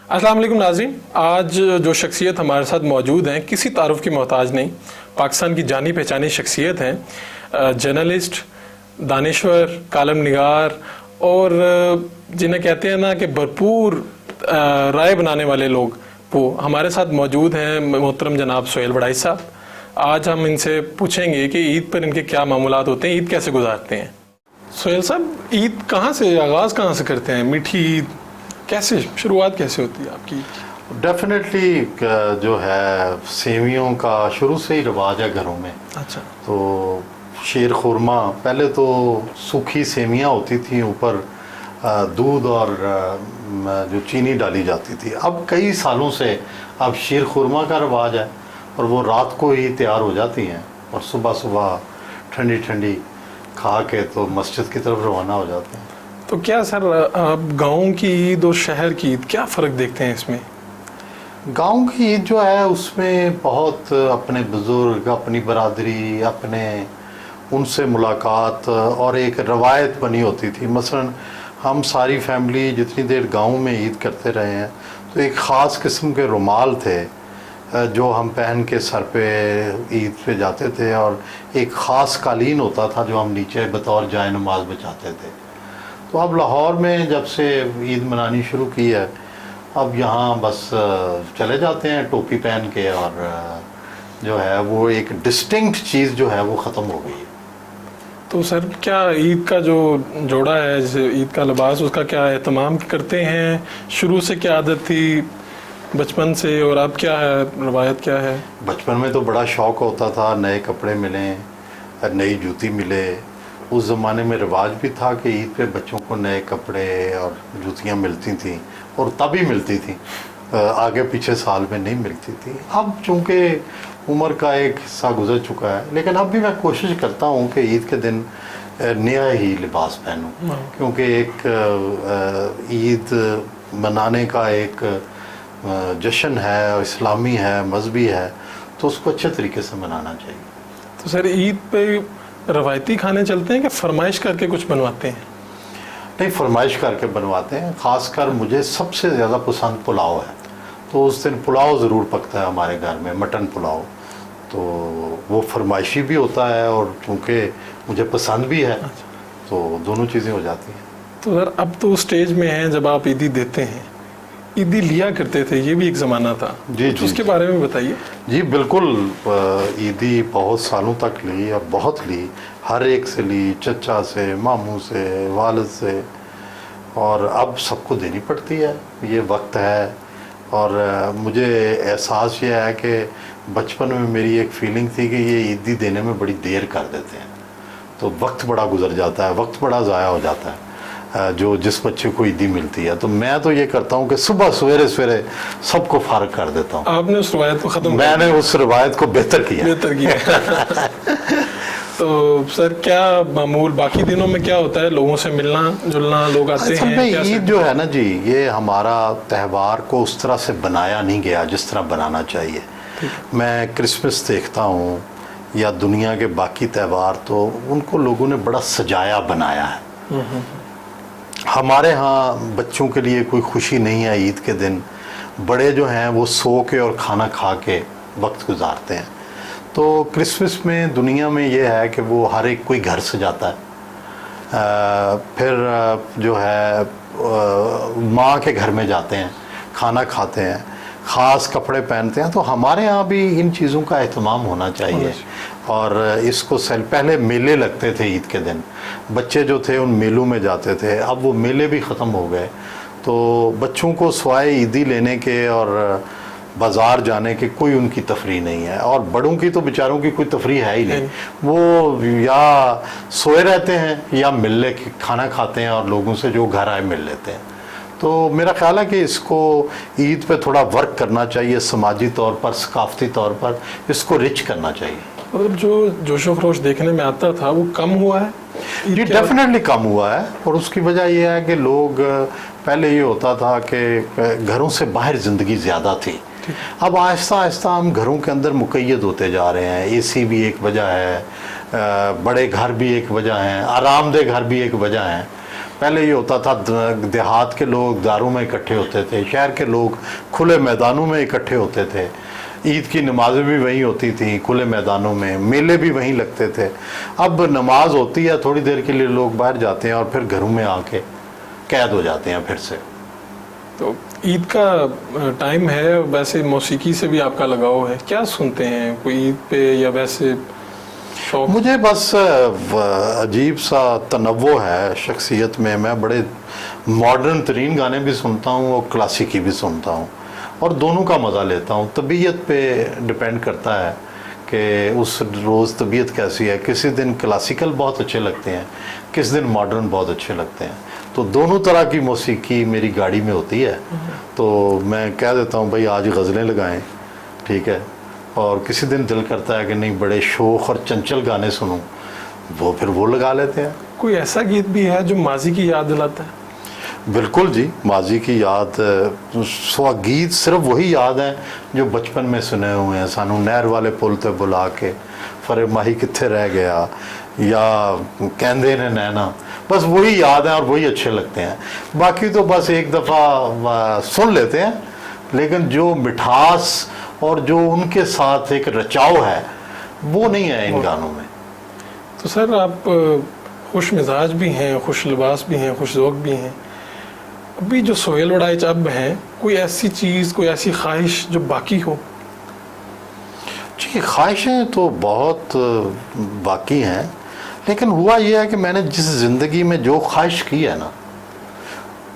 अस्सलाम वालेकुम नाज़रीन। आज जो शख्सियत हमारे साथ मौजूद हैं किसी तारुफ की मोहताज नहीं, पाकिस्तान की जानी पहचानी शख्सियत हैं, जर्नलिस्ट, दानिश्वर, कालम निगार और जिन्हें कहते हैं ना कि भरपूर राय बनाने वाले लोग, वो हमारे साथ मौजूद हैं। मोहतरम जनाब सोहेल बड़ाई साहब, आज हम इनसे पूछेंगे कि ईद पर इनके क्या मामूलात होते हैं, ईद कैसे गुजारते हैं। सोहेल साहब, ईद कहाँ से आगाज़ कहाँ से करते हैं? मीठी ईद कैसे शुरुआत कैसे होती है आपकी? डेफिनेटली जो है सेवियों का शुरू से ही रिवाज है घरों में। अच्छा। तो शीर खुरमा, पहले तो सूखी सेवियां होती थी, ऊपर दूध और जो चीनी डाली जाती थी। अब कई सालों से अब शीर खुरमा का रिवाज है और वो रात को ही तैयार हो जाती हैं और सुबह सुबह ठंडी ठंडी खा के तो मस्जिद की तरफ रवाना हो जाते हैं। तो क्या सर, आप गाँव की ईद और शहर की ईद क्या फ़र्क देखते हैं इसमें? गांव की ईद जो है उसमें बहुत अपने बुज़ुर्ग, अपनी बरादरी, अपने उनसे मुलाकात और एक रवायत बनी होती थी। मसलन हम सारी फैमिली जितनी देर गांव में ईद करते रहे हैं तो एक ख़ास किस्म के रुमाल थे जो हम पहन के सर पे ईद पे जाते थे और एक ख़ास कालीन होता था जो हम नीचे बतौर जाए नमाज बिछाते थे। तो अब लाहौर में जब से ईद मनानी शुरू की है, अब यहाँ बस चले जाते हैं टोपी पहन के और जो है वो एक डिस्टिंक्ट चीज़ जो है वो ख़त्म हो गई है। तो सर, क्या ईद का जो जोड़ा है, जैसे ईद का लिबास, उसका क्या एहतमाम करते हैं? शुरू से क्या आदत थी बचपन से, और अब क्या है, रवायत क्या है? बचपन में तो बड़ा शौक़ होता था, नए कपड़े मिलें, नई जूती मिले। उस ज़माने में रिवाज भी था कि ईद पे बच्चों को नए कपड़े और जूतियाँ मिलती थीं और तभी मिलती थी, आगे पीछे साल में नहीं मिलती थी। अब चूँकि उम्र का एक हिस्सा गुजर चुका है, लेकिन अब भी मैं कोशिश करता हूँ कि ईद के दिन नया ही लिबास पहनूँ, क्योंकि एक ईद मनाने का एक जश्न है, इस्लामी है, मजहबी है, तो उसको अच्छे तरीके से मनाना चाहिए। तो सर, ईद पे रवायती खाने चलते हैं कि फरमाइश करके कुछ बनवाते हैं? नहीं, फरमाइश करके बनवाते हैं। ख़ासकर मुझे सबसे ज़्यादा पसंद पुलाव है, तो उस दिन पुलाव ज़रूर पकता है हमारे घर में, मटन पुलाव। तो वो फरमाइशी भी होता है और चूँकि मुझे पसंद भी है, तो दोनों चीज़ें हो जाती हैं। तो सर, अब तो स्टेज में हैं जब आप ईदी देते हैं, ईदी लिया करते थे, ये भी एक ज़माना था जी जी, उसके बारे में बताइए। जी बिल्कुल, ईदी बहुत सालों तक ली और बहुत ली, हर एक से ली, चचा से, मामू से, वालिद से, और अब सबको देनी पड़ती है। ये वक्त है और मुझे एहसास ये है कि बचपन में मेरी एक फीलिंग थी कि ये ईदी देने में बड़ी देर कर देते हैं, तो वक्त बड़ा गुजर जाता है, वक्त बड़ा ज़ाया हो जाता है जो जिस बच्चे को ईदी मिलती है। तो मैं तो ये करता हूँ कि सुबह सवेरे सवेरे सबको फारग कर देता हूँ। आपने उस रवायत को ख़त्म, मैंने उस रवायत को बेहतर किया। तो सर, क्या मामूल बाकी दिनों में क्या होता है? लोगों से मिलना जुलना, लोग आते हैं? ईद जो है ना जी, ये हमारा त्यौहार को उस तरह से बनाया नहीं गया जिस तरह बनाना चाहिए। मैं क्रिसमस देखता हूँ या दुनिया के बाकी त्यौहार, तो उनको लोगों ने बड़ा सजाया बनाया है। हमारे यहाँ बच्चों के लिए कोई खुशी नहीं है ईद के दिन। बड़े जो हैं वो सो के और खाना खा के वक्त गुजारते हैं। तो क्रिसमस में दुनिया में ये है कि वो हर एक कोई घर सजाता है, फिर जो है माँ के घर में जाते हैं, खाना खाते हैं, ख़ास कपड़े पहनते हैं। तो हमारे यहाँ भी इन चीज़ों का एहतमाम होना चाहिए। और इसको पहले मेले लगते थे ईद के दिन, बच्चे जो थे उन मेलों में जाते थे, अब वो मेले भी ख़त्म हो गए। तो बच्चों को सिवाय ईदी लेने के और बाज़ार जाने के कोई उनकी तफरीह नहीं है, और बड़ों की तो बेचारों की कोई तफरीह है ही नहीं। वो या सोए रहते हैं या मिलने खाना खाते हैं और लोगों से जो घर आए मिल लेते हैं। तो मेरा ख्याल है कि इसको ईद पे थोड़ा वर्क करना चाहिए, समाजी तौर पर, सकाफती तौर पर इसको रिच करना चाहिए। मतलब जो जोशो खरोश देखने में आता था वो कम हुआ है? जी डेफिनेटली कम हुआ है, और उसकी वजह यह है कि लोग, पहले ये होता था कि घरों से बाहर ज़िंदगी ज़्यादा थी। अब आहिस्ता आहिस्ता हम घरों के अंदर मुक़य्यद होते जा रहे हैं। एसी भी एक वजह है, बड़े घर भी एक वजह है, आरामदेह घर भी एक वजह है। پہلے یہ ہوتا تھا دیہات کے لوگ داروں میں اکٹھے ہوتے تھے، شہر کے لوگ کھلے میدانوں میں اکٹھے ہوتے تھے، عید کی نمازیں بھی وہیں ہوتی تھیں کھلے میدانوں میں، میلے بھی وہیں لگتے تھے۔ اب نماز ہوتی ہے تھوڑی دیر کے لیے لوگ باہر جاتے ہیں اور پھر گھروں میں آ کے قید ہو جاتے ہیں پھر سے۔ تو عید کا ٹائم ہے، ویسے موسیقی سے بھی آپ کا لگاؤ ہے، کیا سنتے ہیں کوئی عید پہ یا ویسے شوق؟ مجھے بس عجیب سا تنوع ہے شخصیت میں بڑے ماڈرن ترین گانے بھی سنتا ہوں اور کلاسیکی بھی سنتا ہوں، اور دونوں کا مزہ لیتا ہوں۔ طبیعت پہ ڈپینڈ کرتا ہے کہ اس روز طبیعت کیسی ہے، کسی دن کلاسیکل بہت اچھے لگتے ہیں، کس دن ماڈرن بہت اچھے لگتے ہیں، تو دونوں طرح کی موسیقی میری گاڑی میں ہوتی ہے۔ تو میں کہہ دیتا ہوں بھائی آج غزلیں لگائیں، ٹھیک ہے، اور کسی دن دل کرتا ہے کہ نہیں بڑے شوخ اور چنچل گانے سنوں، وہ پھر وہ لگا لیتے ہیں۔ کوئی ایسا گیت بھی ہے جو ماضی کی یاد دلاتا ہے؟ بالکل جی، ماضی کی یاد، سوا گیت صرف وہی یاد ہیں جو بچپن میں سنے ہوئے ہیں، سانو نہر والے پل تے بلا کے، فرے ماہی کتھے رہ گیا، یا کہندے نے نینا، بس وہی یاد ہیں اور وہی اچھے لگتے ہیں۔ باقی تو بس ایک دفعہ سن لیتے ہیں، لیکن جو مٹھاس اور جو ان کے ساتھ ایک رچاؤ ہے وہ نہیں ہے ان گانوں میں۔ تو سر آپ خوش مزاج بھی ہیں، خوش لباس بھی ہیں، خوش ذوق بھی ہیں، ابھی جو سہیل وڑائچ اب ہیں، کوئی ایسی چیز، کوئی ایسی خواہش جو باقی ہو؟ جی خواہشیں تو بہت باقی ہیں، لیکن ہوا یہ ہے کہ میں نے جس زندگی میں جو خواہش کی ہے نا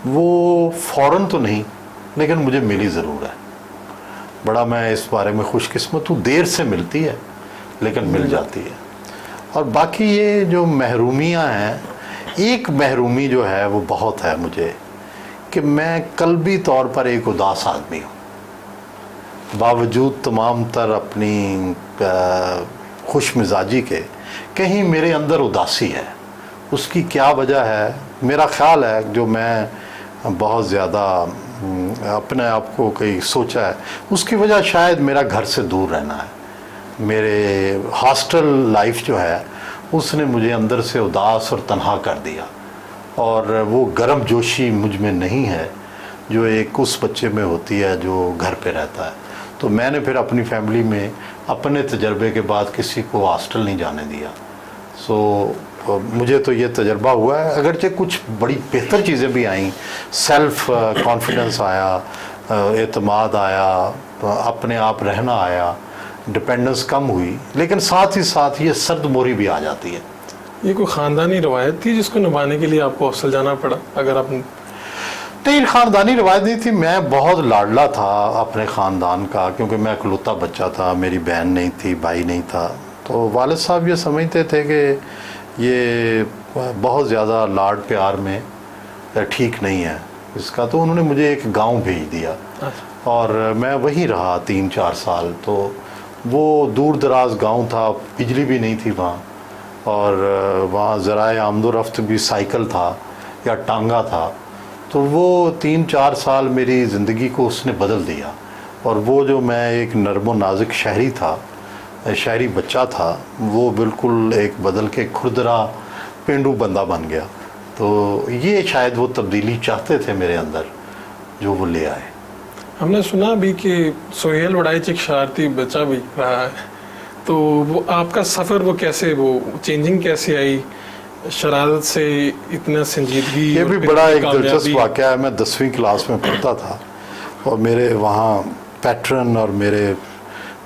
وہ فوراً تو نہیں، لیکن مجھے ملی ضرور ہے۔ بڑا میں اس بارے میں خوش قسمت ہوں، دیر سے ملتی ہے لیکن مل جاتی ہے۔ اور باقی یہ جو محرومیاں ہیں، ایک محرومی جو ہے وہ بہت ہے مجھے، کہ میں قلبی طور پر ایک اداس آدمی ہوں، باوجود تمام تر اپنی خوش مزاجی کے کہیں میرے اندر اداسی ہے۔ اس کی کیا وجہ ہے؟ میرا خیال ہے جو میں بہت زیادہ اپنے آپ کو کہیں سوچا ہے، اس کی وجہ شاید میرا گھر سے دور رہنا ہے۔ میرے ہاسٹل لائف جو ہے اس نے مجھے اندر سے اداس اور تنہا کر دیا، اور وہ گرم جوشی مجھ میں نہیں ہے جو ایک اس بچے میں ہوتی ہے جو گھر پہ رہتا ہے۔ تو میں نے پھر اپنی فیملی میں اپنے تجربے کے بعد کسی کو ہاسٹل نہیں جانے دیا۔ سو مجھے تو یہ تجربہ ہوا ہے، اگرچہ کچھ بڑی بہتر چیزیں بھی آئیں، سیلف کانفیڈنس آیا، اعتماد آیا، اپنے آپ رہنا آیا، ڈپینڈنس کم ہوئی، لیکن ساتھ ہی ساتھ یہ سرد موری بھی آ جاتی ہے۔ یہ کوئی خاندانی روایت تھی جس کو نبھانے کے لیے آپ کو ہاسٹل جانا پڑا؟ اگر آپ نہیں، خاندانی روایت نہیں تھی، میں بہت لاڈلا تھا اپنے خاندان کا، کیونکہ میں اکلوتا بچہ تھا، میری بہن نہیں تھی، بھائی نہیں تھا، تو والد صاحب یہ سمجھتے تھے کہ یہ بہت زیادہ لاڈ پیار میں ٹھیک نہیں ہے اس کا، تو انہوں نے مجھے ایک گاؤں بھیج دیا اور میں وہیں رہا 3-4 سال۔ تو وہ دور دراز گاؤں تھا، بجلی بھی نہیں تھی وہاں، اور وہاں ذرائع آمد و رفت بھی سائیکل تھا یا ٹانگا تھا، تو وہ 3-4 سال میری زندگی کو اس نے بدل دیا، اور وہ جو میں ایک نرم و نازک شہری تھا، شہری بچہ تھا، وہ بالکل ایک بدل کے کھردرا پینڈو بندہ بن گیا۔ تو یہ شاید وہ تبدیلی چاہتے تھے میرے اندر جو وہ لے آئے۔ ہم نے سنا بھی کہ سہیل وڑائچ ایک شرارتی بچہ بھی رہا ہے، تو وہ آپ کا سفر وہ کیسے، وہ چینجنگ کیسے آئی شرارت سے اتنا سنجیدگی؟ یہ بھی بڑا ایک دلچسپ واقعہ ہے۔ میں 10ویں کلاس میں پڑھتا تھا، اور میرے وہاں پیٹرن اور میرے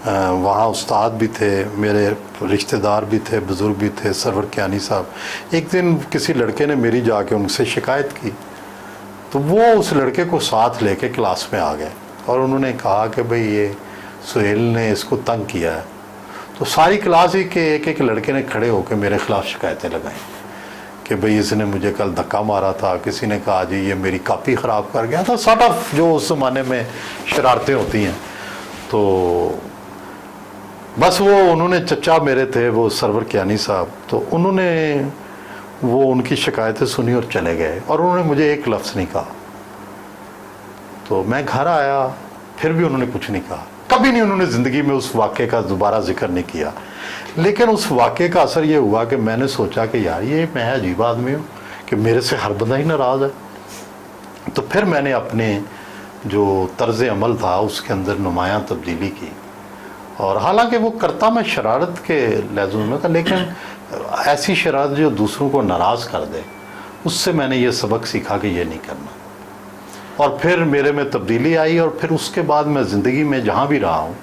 وہاں استاد بھی تھے، میرے رشتہ دار بھی تھے، بزرگ بھی تھے، سرور کیانی صاحب۔ ایک دن کسی لڑکے نے میری جا کے ان سے شکایت کی، تو وہ اس لڑکے کو ساتھ لے کے کلاس میں آ گئے، اور انہوں نے کہا کہ بھئی یہ سہیل نے اس کو تنگ کیا ہے۔ تو ساری کلاس ہی کے ایک لڑکے نے کھڑے ہو کے میرے خلاف شکایتیں لگائیں کہ بھئی اس نے مجھے کل دھکا مارا تھا، کسی نے کہا جی یہ میری کاپی خراب کر گیا تھا، سارٹ آف جو اس زمانے میں شرارتیں ہوتی ہیں۔ تو بس وہ انہوں نے چچا میرے تھے وہ سرور کیانی صاحب، تو انہوں نے وہ ان کی شکایتیں سنی اور چلے گئے، اور انہوں نے مجھے ایک لفظ نہیں کہا۔ تو میں گھر آیا، پھر بھی انہوں نے کچھ نہیں کہا، کبھی نہیں انہوں نے زندگی میں اس واقعے کا دوبارہ ذکر نہیں کیا۔ لیکن اس واقعے کا اثر یہ ہوا کہ میں نے سوچا کہ یار یہ میں عجیب آدمی ہوں کہ میرے سے ہر بندہ ہی ناراض ہے. تو پھر میں نے اپنے جو طرز عمل تھا اس کے اندر نمایاں تبدیلی کی, اور حالانکہ وہ کرتا میں شرارت کے لہجوں میں تھا, لیکن ایسی شرارت جو دوسروں کو ناراض کر دے, اس سے میں نے یہ سبق سیکھا کہ یہ نہیں کرنا. اور پھر میرے میں تبدیلی آئی, اور پھر اس کے بعد میں زندگی میں جہاں بھی رہا ہوں,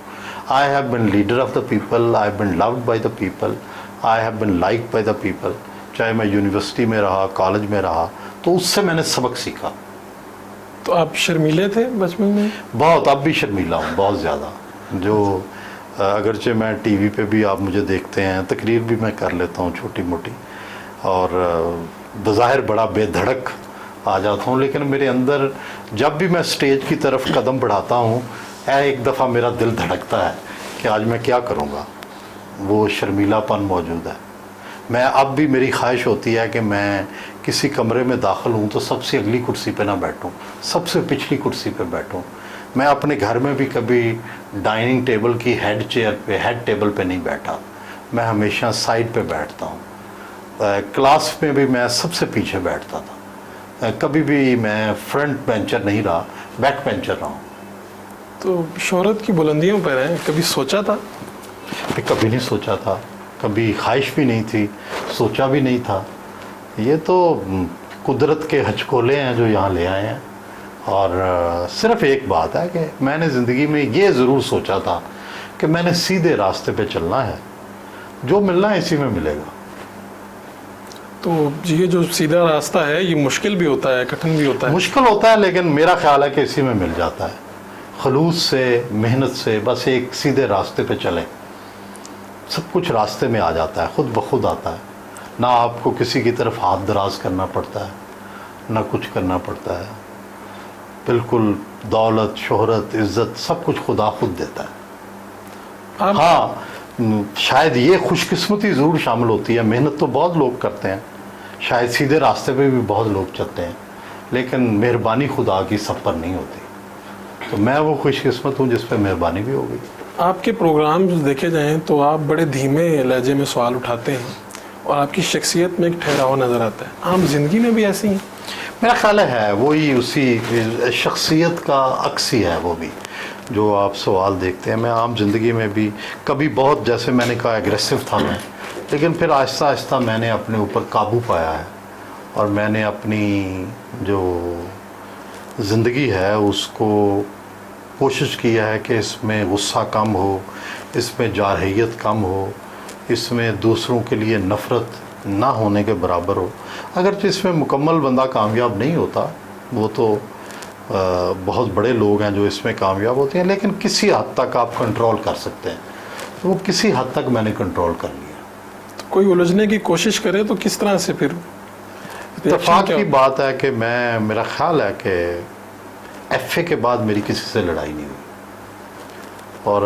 I have been leader of the people, I have been loved by the people, I have been liked by the people. چاہے میں یونیورسٹی میں رہا, کالج میں رہا, تو اس سے میں نے سبق سیکھا. تو آپ شرمیلے تھے بچپن میں؟ بہت, اب بھی شرمیلا ہوں بہت زیادہ. جو اگرچہ میں ٹی وی پہ بھی آپ مجھے دیکھتے ہیں, تقریر بھی میں کر لیتا ہوں چھوٹی موٹی, اور بظاہر بڑا بے دھڑک آ جاتا ہوں, لیکن میرے اندر جب بھی میں سٹیج کی طرف قدم بڑھاتا ہوں, ایک دفعہ میرا دل دھڑکتا ہے کہ آج میں کیا کروں گا. وہ شرمیلا پن موجود ہے. میں اب بھی میری خواہش ہوتی ہے کہ میں کسی کمرے میں داخل ہوں تو سب سے اگلی کرسی پہ نہ بیٹھوں, سب سے پچھلی کرسی پہ بیٹھوں. میں اپنے گھر میں بھی کبھی ڈائننگ ٹیبل کی ہیڈ ٹیبل پہ نہیں بیٹھا, میں ہمیشہ سائڈ پہ بیٹھتا ہوں. کلاس میں بھی میں سب سے پیچھے بیٹھتا تھا, کبھی بھی میں فرنٹ بینچر نہیں رہا, بیک بینچر رہا ہوں. تو شہرت کی بلندیوں پر ہیں, کبھی سوچا تھا؟ کبھی نہیں سوچا تھا, کبھی خواہش بھی نہیں تھی, سوچا بھی نہیں تھا. یہ تو قدرت کے ہچکولے ہیں جو یہاں لے آئے ہیں. اور صرف ایک بات ہے کہ میں نے زندگی میں یہ ضرور سوچا تھا کہ میں نے سیدھے راستے پہ چلنا ہے, جو ملنا ہے اسی میں ملے گا. تو یہ جو سیدھا راستہ ہے یہ مشکل بھی ہوتا ہے, کٹھن بھی ہوتا ہے؟ مشکل ہوتا ہے, لیکن میرا خیال ہے کہ اسی میں مل جاتا ہے. خلوص سے, محنت سے, بس ایک سیدھے راستے پہ چلیں, سب کچھ راستے میں آ جاتا ہے, خود بخود آتا ہے. نہ آپ کو کسی کی طرف ہاتھ دراز کرنا پڑتا ہے, نہ کچھ کرنا پڑتا ہے. بالکل دولت, شہرت, عزت سب کچھ خدا خود دیتا ہے. ہاں, شاید یہ خوش قسمتی ضرور شامل ہوتی ہے, محنت تو بہت لوگ کرتے ہیں, شاید سیدھے راستے پہ بھی بہت لوگ چلتے ہیں, لیکن مہربانی خدا کی سب پر نہیں ہوتی. تو میں وہ خوش قسمت ہوں جس پہ مہربانی بھی ہو گئی. آپ کے پروگرامز دیکھے جائیں تو آپ بڑے دھیمے لہجے میں سوال اٹھاتے ہیں, اور آپ کی شخصیت میں ایک ٹھہراؤ نظر آتا ہے. عام زندگی میں بھی ایسی ہیں؟ میرا خیال ہے وہی اسی شخصیت کا عکس ہی ہے وہ بھی, جو آپ سوال دیکھتے ہیں. میں عام زندگی میں بھی کبھی بہت, جیسے میں نے کہا, ایگریسو تھا میں, لیکن پھر آہستہ آہستہ میں نے اپنے اوپر قابو پایا ہے, اور میں نے اپنی جو زندگی ہے اس کو کوشش کیا ہے کہ اس میں غصہ کم ہو, اس میں جارحیت کم ہو, اس میں دوسروں کے لیے نفرت نہ ہونے کے برابر ہو. اگرچہ اس میں مکمل بندہ کامیاب نہیں ہوتا, وہ تو بہت بڑے لوگ ہیں جو اس میں کامیاب ہوتے ہیں, لیکن کسی حد تک آپ کنٹرول کر سکتے ہیں. تو وہ کسی حد تک میں نے کنٹرول کر لیا. تو کوئی الجھنے کی کوشش کرے تو کس طرح سے پھر؟ اتفاق کی بات ہے کہ میرا خیال ہے کہ ایف اے کے بعد میری کسی سے لڑائی نہیں ہوئی, اور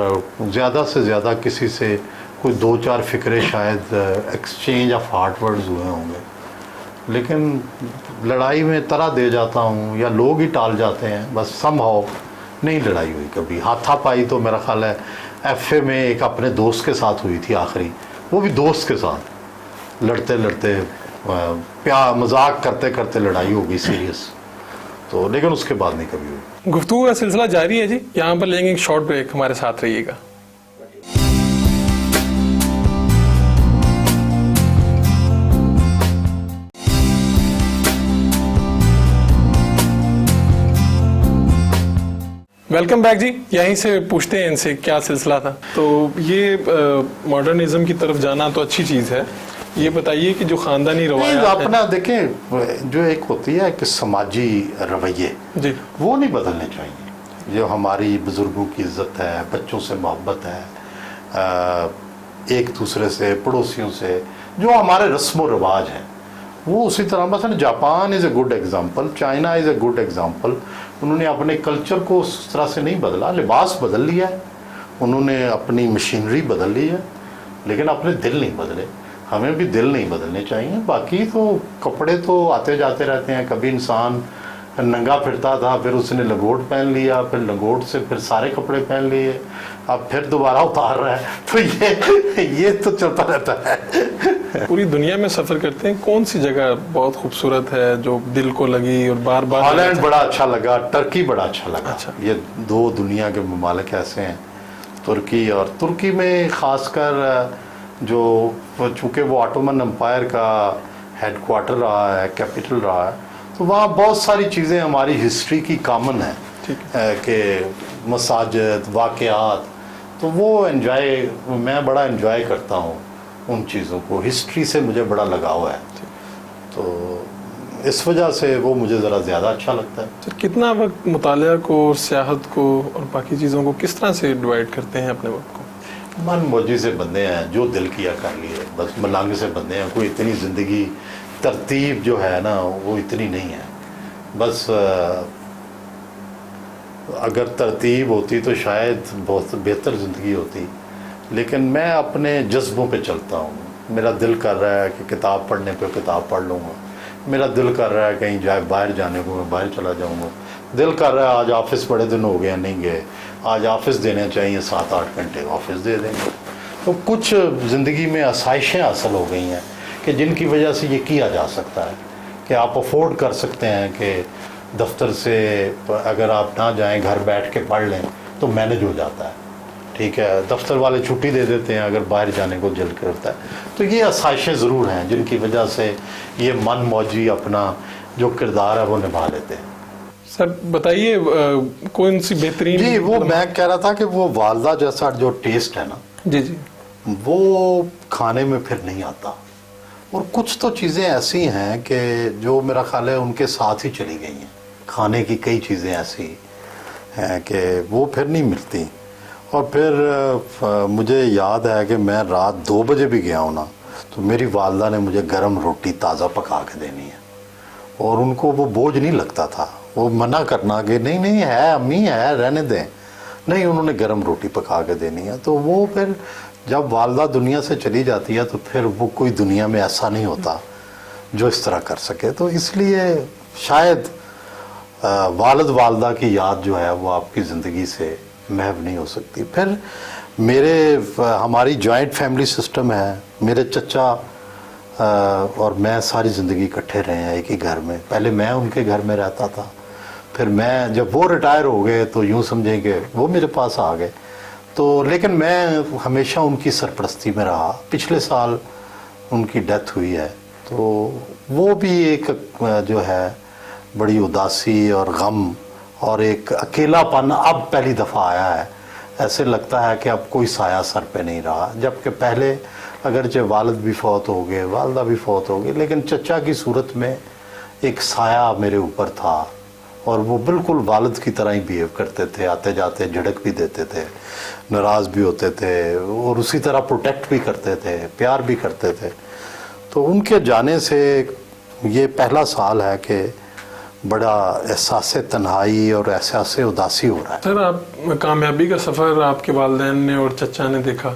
زیادہ سے زیادہ کسی سے کوئی 2-4 فکرے شاید ایکسچینج آف ہارٹ ورڈز ہوئے ہوں گے, لیکن لڑائی میں طرح دے جاتا ہوں یا لوگ ہی ٹال جاتے ہیں, بس سم ہاؤ نہیں لڑائی ہوئی کبھی. ہاتھا پائی تو میرا خیال ہے ایف اے میں ایک اپنے دوست کے ساتھ ہوئی تھی آخری, وہ بھی دوست کے ساتھ لڑتے لڑتے, مذاق کرتے کرتے لڑائی ہو گئی سیریس, تو لیکن اس کے بعد نہیں کبھی ہوئی. گفتگو کا سلسلہ جاری ہے جی, یہاں پر لیں گے ایک شارٹ بریک, ہمارے ساتھ رہیے گا. ویلکم بیک جی. یہیں سے پوچھتے ہیں ان سے کیا سلسلہ تھا. تو یہ ماڈرنزم کی طرف جانا تو اچھی چیز ہے, یہ بتائیے کہ جو خاندانی روایات اپنا دیکھیں, جو ایک ہوتی ہے کہ سماجی رویے, جی, وہ نہیں بدلنے چاہیے. جو ہماری بزرگوں کی عزت ہے, بچوں سے محبت ہے, ایک دوسرے سے, پڑوسیوں سے, جو ہمارے رسم و رواج ہیں, وہ اسی طرح. مثلا Japan is a good example, China is a good example. انہوں نے اپنے کلچر کو اس طرح سے نہیں بدلا, لباس بدل لیا ہے, انہوں نے اپنی مشینری بدل لی ہے, لیکن اپنے دل نہیں بدلے. ہمیں بھی دل نہیں بدلنے چاہیے. باقی تو کپڑے تو آتے جاتے رہتے ہیں, کبھی انسان नंगा फिरता था, फिर उसने लंगोट पहन लिया, फिर लंगोट से फिर सारे कपड़े पहन लिए, अब फिर दोबारा उतार रहा है। तो ये तो चलता रहता है। पूरी दुनिया में सफर करते हैं, कौन सी जगह बहुत खूबसूरत है जो दिल को लगी और बार बार? हॉलैंड बड़ा अच्छा लगा, टर्की बड़ा अच्छा लगा। अच्छा। ये दो दुनिया के ममालिक ऐसे हैं, तुर्की, और तुर्की में खासकर जो, चूँकि वो ऑटोमन एम्पायर का हेडक्वार्टर रहा है, कैपिटल रहा है, तो वहाँ बहुत सारी चीज़ें हमारी हिस्ट्री की कॉमन है कि मसाजिद, वाक़यात, तो वो मैं बड़ा एंजॉय करता हूँ उन चीज़ों को। हिस्ट्री से मुझे बड़ा लगाव है, तो इस वजह से वो मुझे ज़रा ज़्यादा अच्छा लगता है। सर, कितना वक्त मुतालिया को और सियाहत को और बाकी चीज़ों को किस तरह से डिवाइड करते हैं अपने वक्त को? मन मौजी से बंदे हैं, जो दिल किया कर लिए, बस मलांग से बंदे हैं। कोई इतनी ज़िंदगी तरतीब जो है ना वो इतनी नहीं है। बस अगर तरतीब होती तो शायद बहुत बेहतर ज़िंदगी होती, लेकिन मैं अपने जज्बों पे चलता हूँ। मेरा दिल कर रहा है कि किताब पढ़ने पे किताब पढ़ लूँगा, मेरा दिल कर रहा है कहीं जाए बाहर जाने को, मैं बाहर चला जाऊँगा। दिल कर रहा है आज ऑफिस बड़े दिन हो गए नहीं गए, आज ऑफिस देने चाहिए 7-8 घंटे, ऑफिस दे देंगे। तो कुछ ज़िंदगी में आसाइशें हासिल हो गई हैं कि जिनकी वजह से ये किया जा सकता है कि आप अफोर्ड कर सकते हैं कि दफ्तर से अगर आप ना जाएं, घर बैठ के पढ़ लें तो मैनेज हो जाता है। ठीक है, दफ्तर वाले छुट्टी दे देते हैं अगर बाहर जाने को दिल करता है। तो ये आसाइशें ज़रूर हैं जिनकी वजह से ये मन मौजी अपना जो किरदार है वो निभा लेते हैं। सर बताइए कौन सी बेहतरीन? जी, वो मैं कह रहा था कि वो वालदा जैसा जो टेस्ट है ना, जी जी, वो खाने में फिर नहीं आता। और कुछ तो चीज़ें ऐसी हैं कि जो मेरा ख्याल है उनके साथ ही चली गई हैं। खाने की कई चीज़ें ऐसी हैं कि वो फिर नहीं मिलती। और फिर मुझे याद है कि मैं रात 2 बजे भी गया हूँ ना, तो मेरी वालदा ने मुझे गरम रोटी ताज़ा पका के देनी है, और उनको वो बोझ नहीं लगता था। वो मना करना कि नहीं नहीं है अम्मी है रहने दें, नहीं, उन्होंने गरम रोटी पका के देनी है। तो वो फिर जब वालदा दुनिया से चली जाती है तो फिर वो कोई दुनिया में ऐसा नहीं होता जो इस तरह कर सके। तो इसलिए शायद वालिद वालदा की याद जो है वो आपकी ज़िंदगी से महव नहीं हो सकती। फिर हमारी जॉइंट फैमिली सिस्टम है। मेरे चचा और मैं सारी ज़िंदगी इकट्ठे रहे हैं एक ही घर में। पहले मैं उनके घर में रहता था, फिर मैं जब वो रिटायर हो गए तो यूँ समझें कि वो मेरे पास आ गए। तो लेकिन मैं हमेशा उनकी सरपरस्ती में रहा। पिछले साल उनकी डेथ हुई है, तो वो भी एक जो है बड़ी उदासी और गम और एक अकेलापन अब पहली दफ़ा आया है। ऐसे लगता है कि अब कोई साया सर पे नहीं रहा, जबकि पहले अगरचे वालिद भी फौत हो गए, वालदा भी फौत हो गई, लेकिन चचा की सूरत में एक साया मेरे ऊपर था। और वो बिल्कुल वालिद की तरह ही बिहेव करते थे, आते जाते झड़क भी देते थे, नाराज़ भी होते थे, और उसी तरह प्रोटेक्ट भी करते थे, प्यार भी करते थे। तो उनके जाने से ये पहला साल है कि बड़ा एहसास तन्हाई और एहसास उदासी हो रहा है। सर, आप कामयाबी का सफ़र आपके वालिदैन ने और चचा ने देखा,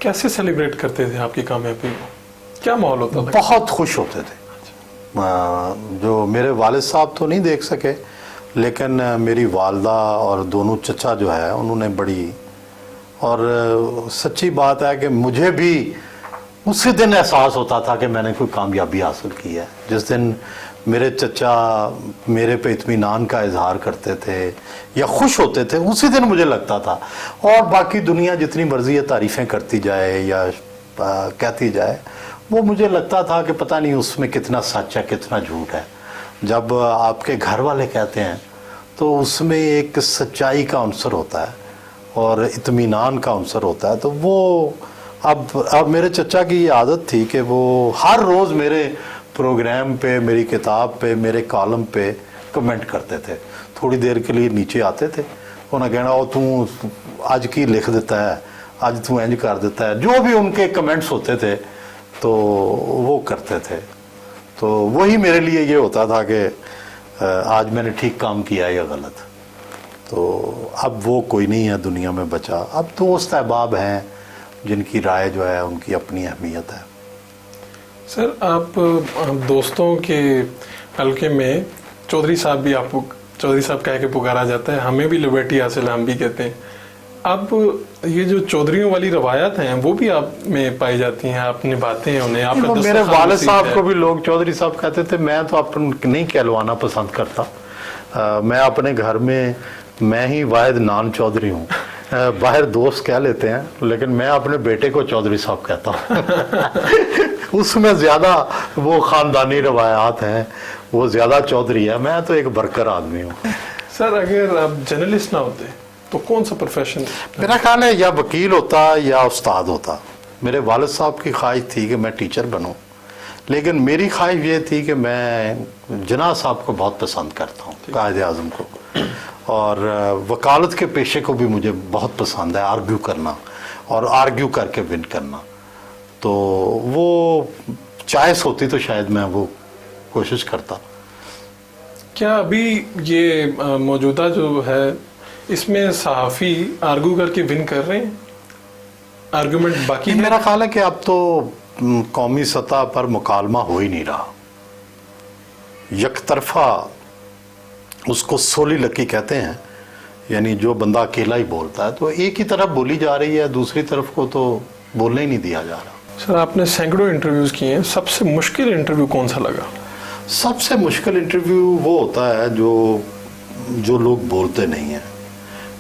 कैसे सेलिब्रेट करते थे आपकी कामयाबी को? क्या माहौल होता था? बहुत खुश होते थे। जो मेरे वालिद साहब तो नहीं देख सके, लेकिन मेरी वालदा और दोनों चचा जो है उन्होंने बड़ी, और सच्ची बात है कि मुझे भी उसी दिन एहसास होता था कि मैंने कोई कामयाबी हासिल की है। जिस दिन मेरे चचा मेरे पे इत्मीनान का इजहार करते थे या खुश होते थे, उसी दिन मुझे लगता था। और बाकी दुनिया जितनी मर्जी है तारीफ़ें करती जाए या कहती जाए, वो मुझे लगता था कि पता नहीं उसमें कितना सच है कितना झूठ है। जब आपके घर वाले कहते हैं तो उसमें एक सच्चाई का अंसर होता है और इत्मीनान का अंसर होता है। तो वो अब मेरे चचा की ये आदत थी कि वो हर रोज़ मेरे प्रोग्राम पे, मेरी किताब पे, मेरे कॉलम पे कमेंट करते थे। थोड़ी देर के लिए नीचे आते थे, उन्हें कहना ओ तू आज की लिख देता है, आज तू इंज कर देता है, जो भी उनके कमेंट्स होते थे तो वो करते थे। तो वही मेरे लिए ये होता था कि आज मैंने ठीक काम किया या गलत। तो अब वो कोई नहीं है दुनिया में बचा। अब दोस्त अहबाब हैं जिनकी राय जो है उनकी अपनी अहमियत है। सर, आप दोस्तों के हल्के में चौधरी साहब भी आपको चौधरी साहब कह के पुकारा जाता है, हमें भी लिबर्टी हासिल है, हम भी कहते हैं। अब ये जो चौधरियों वाली रवायत हैं वो भी आप में पाई जाती हैं, आप निभाते हैं उन्हें, आपका मेरे वालिद साहब को भी लोग चौधरी साहब कहते थे, मैं तो अपन नहीं कहलवाना पसंद करता। मैं अपने घर में मैं ही वाहिद नान चौधरी हूँ, बाहर दोस्त कह लेते हैं, लेकिन मैं अपने बेटे को चौधरी साहब कहता हूँ। उसमें ज्यादा वो खानदानी रवायात हैं, वो ज्यादा चौधरी है, मैं तो एक बरकर आदमी हूँ। सर अगर आप जर्नलिस्ट ना होते तो कौन सा प्रोफेशन? मेरा ख्याल है या वकील होता या उस्ताद होता। मेरे वालिद साहब की ख्वाहिश थी कि मैं टीचर बनूं, लेकिन मेरी ख्वाहिश ये थी कि मैं जिन्ना साहब को बहुत पसंद करता हूँ, कायद आज़म को, और वकालत के पेशे को भी मुझे बहुत पसंद है, आर्ग्यू करना और आर्ग्यू करके विन करना। तो वो चॉइस होती तो शायद मैं वो कोशिश करता। क्या अभी ये मौजूदा जो है इसमें सहाफ़ी आर्ग्यू करके विन कर रहे हैं, आर्गुमेंट बाकी है? मेरा ख्याल है कि अब तो कौमी सतह पर मुकालमा हो ही नहीं रहा, यकतरफा उसको सोली लकी कहते हैं, यानी जो बंदा अकेला ही बोलता है, तो एक ही तरफ बोली जा रही है, दूसरी तरफ को तो बोलने ही नहीं दिया जा रहा। सर आपने सैकड़ों इंटरव्यूज़ किए हैं, सबसे मुश्किल इंटरव्यू कौन सा लगा? सबसे मुश्किल इंटरव्यू वो होता है जो लोग बोलते नहीं हैं।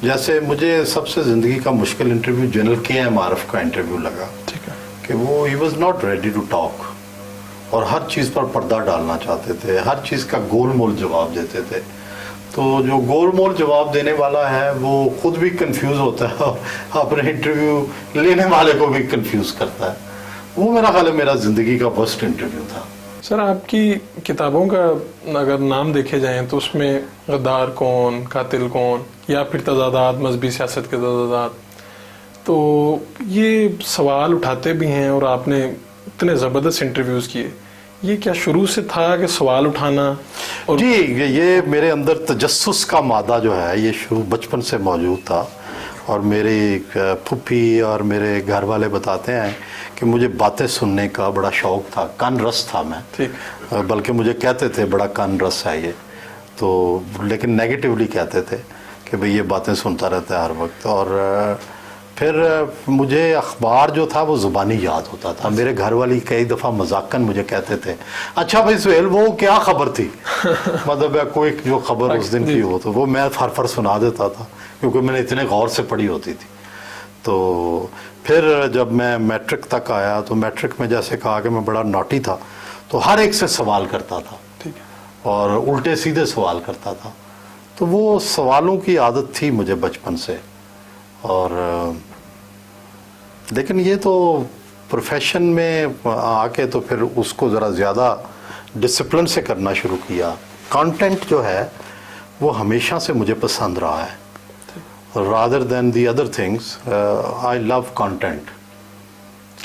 जैसे मुझे सबसे ज़िंदगी का मुश्किल इंटरव्यू जनरल KM आरिफ का इंटरव्यू लगा। ठीक है। कि वो ही was not ready to talk, और हर चीज़ पर पर्दा डालना चाहते थे, हर चीज़ का गोल मोल जवाब देते थे। तो जो गोल मोल जवाब देने वाला है वो खुद भी कंफ्यूज होता है, अपने इंटरव्यू लेने वाले को भी कंफ्यूज करता है। वो मेरा ख्याल है मेरा ज़िंदगी का वर्स्ट इंटरव्यू था। सर आपकी किताबों का अगर नाम देखे जाएं तो उसमें गद्दार कौन, कातिल कौन, या फिर तजादात, मजहबी सियासत के तजादात, तो ये सवाल उठाते भी हैं और आपने इतने ज़बरदस्त इंटरव्यूज़ किए। ये क्या शुरू से था कि सवाल उठाना? और जी ये मेरे अंदर तजस्सुस का मादा जो है ये शुरू बचपन से मौजूद था, और मेरी फूफी और मेरे घर वाले बताते हैं कि मुझे बातें सुनने का बड़ा शौक़ था, कान रस था मैं। ठीक। बल्कि मुझे कहते थे बड़ा कान रस है ये, तो लेकिन नेगेटिवली कहते थे कि भाई ये बातें सुनता रहता है हर वक्त। और फिर मुझे अखबार जो था वो ज़ुबानी याद होता था। मेरे घर वाली कई दफ़ा मजाकन मुझे कहते थे, अच्छा भाई सुहेल वो क्या खबर थी? मतलब कोई जो खबर उस दिन की हो तो वो मैं फर सुना देता था, क्योंकि मैंने इतने गौर से पढ़ी होती थी। तो फिर जब मैं मैट्रिक तक आया तो मैट्रिक में जैसे कहा कि मैं बड़ा नॉटी था, तो हर एक से सवाल करता था। ठीक है। और उल्टे सीधे सवाल करता था, तो वो सवालों की आदत थी मुझे बचपन से। और लेकिन ये तो प्रोफेशन में आके तो फिर उसको ज़रा ज़्यादा डिसिप्लिन से करना शुरू किया। कंटेंट जो है वो हमेशा से मुझे पसंद रहा है, rather than the other things, I love content,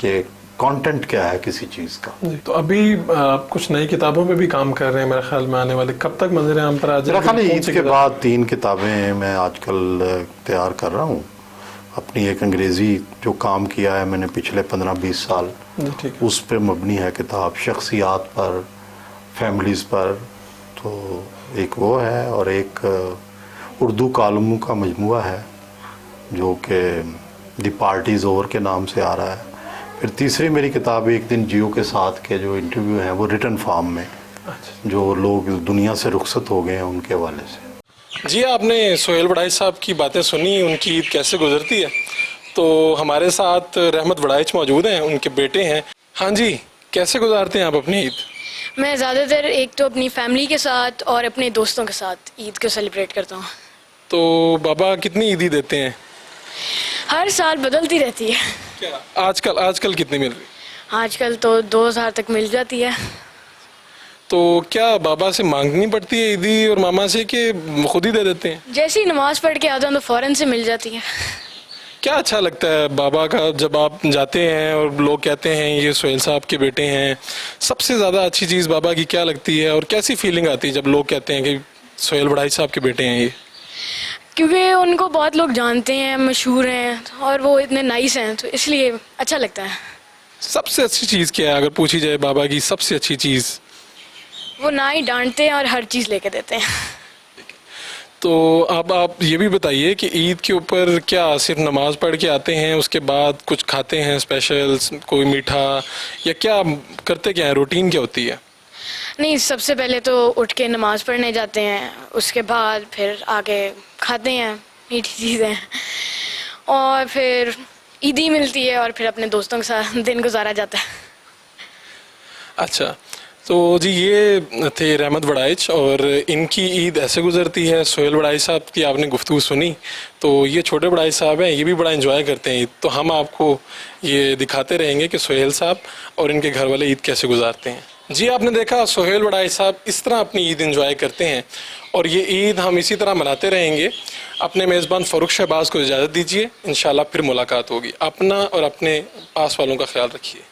कि कंटेंट क्या है किसी चीज़ का। तो अभी आप कुछ नई किताबों पे भी काम कर रहे हैं मेरे ख्याल में, आने वाले कब तक मंजर आम पर आ जाएगी? मेरा ख्याल है ईद के बाद 3 किताबें मैं आजकल तैयार कर रहा हूँ। अपनी एक अंग्रेज़ी जो काम किया है मैंने पिछले 15-20 साल, उस पर मबनी है किताब, शख्सियात पर, फैमिलीज़ पर। तो एक वो है, और एक उर्दू कालमों का मजमुआ है जो कि दी पार्टीज़ ओवर के नाम से आ रहा है। फिर तीसरी मेरी किताब एक दिन जियो के साथ के जो इंटरव्यू हैं वो रिटन फॉर्म में, जो लोग दुनिया से रुखसत हो गए हैं उनके हवाले से। जी आपने सुहेल वड़ाइच साहब की बातें सुनी, उनकी ईद कैसे गुजरती है। तो हमारे साथ रहमत वड़ाइच मौजूद हैं, उनके बेटे हैं। हाँ जी, कैसे गुजारते हैं आप अपनी ईद? मैं ज़्यादातर एक तो अपनी फैमिली के साथ और अपने दोस्तों के साथ ईद को सेलिब्रेट करता हूँ। तो बाबा कितनी ईदी देते हैं? हर साल बदलती रहती है। क्या आजकल कितनी मिल रही? आजकल तो 2000 तक मिल जाती है। तो क्या बाबा से मांगनी पड़ती है ईदी और मामा से, कि खुद ही दे देते हैं? जैसे ही नमाज पढ़ के आता हूँ तो फ़ौरन से मिल जाती है। क्या अच्छा लगता है बाबा का जब आप जाते हैं और लोग कहते हैं ये सुहेल साहब के बेटे हैं? सबसे ज़्यादा अच्छी चीज़ बाबा की क्या लगती है, और कैसी फीलिंग आती है जब लोग कहते हैं कि सुहेल वड़ाइच साहब के बेटे हैं ये? क्योंकि उनको बहुत लोग जानते हैं, मशहूर हैं, और वो इतने नाइस हैं, तो इसलिए अच्छा लगता है। सबसे अच्छी चीज़ क्या है अगर पूछी जाए बाबा की सबसे अच्छी चीज़? وہ نہ ہی ڈانٹتے ہیں اور ہر چیز لے کے دیتے ہیں. تو اب آپ یہ بھی بتائیے کہ عید کے اوپر کیا صرف نماز پڑھ کے آتے ہیں، اس کے بعد کچھ کھاتے ہیں اسپیشل، کوئی میٹھا، یا کیا کرتے کیا ہیں، روٹین کیا ہوتی ہے؟ نہیں، سب سے پہلے تو اٹھ کے نماز پڑھنے جاتے ہیں، اس کے بعد پھر آگے کھاتے ہیں میٹھی چیزیں، اور پھر عیدی ملتی ہے اور پھر اپنے دوستوں کے ساتھ دن گزارا جاتا ہے. اچھا، تو جی یہ تھے رحمت وڑائچ، اور ان کی عید ایسے گزرتی ہے. سہیل وڑائچ صاحب کی آپ نے گفتگو سنی، تو یہ چھوٹے وڑائچ صاحب ہیں، یہ بھی بڑا انجوائے کرتے ہیں عید. تو ہم آپ کو یہ دکھاتے رہیں گے کہ سہیل صاحب اور ان کے گھر والے عید کیسے گزارتے ہیں. جی آپ نے دیکھا سہیل وڑائچ صاحب اس طرح اپنی عید انجوائے کرتے ہیں، اور یہ عید ہم اسی طرح مناتے رہیں گے. اپنے میزبان فاروق شہباز کو اجازت دیجیے، انشاءاللہ پھر ملاقات ہوگی. اپنا اور اپنے آس والوں کا خیال رکھیے.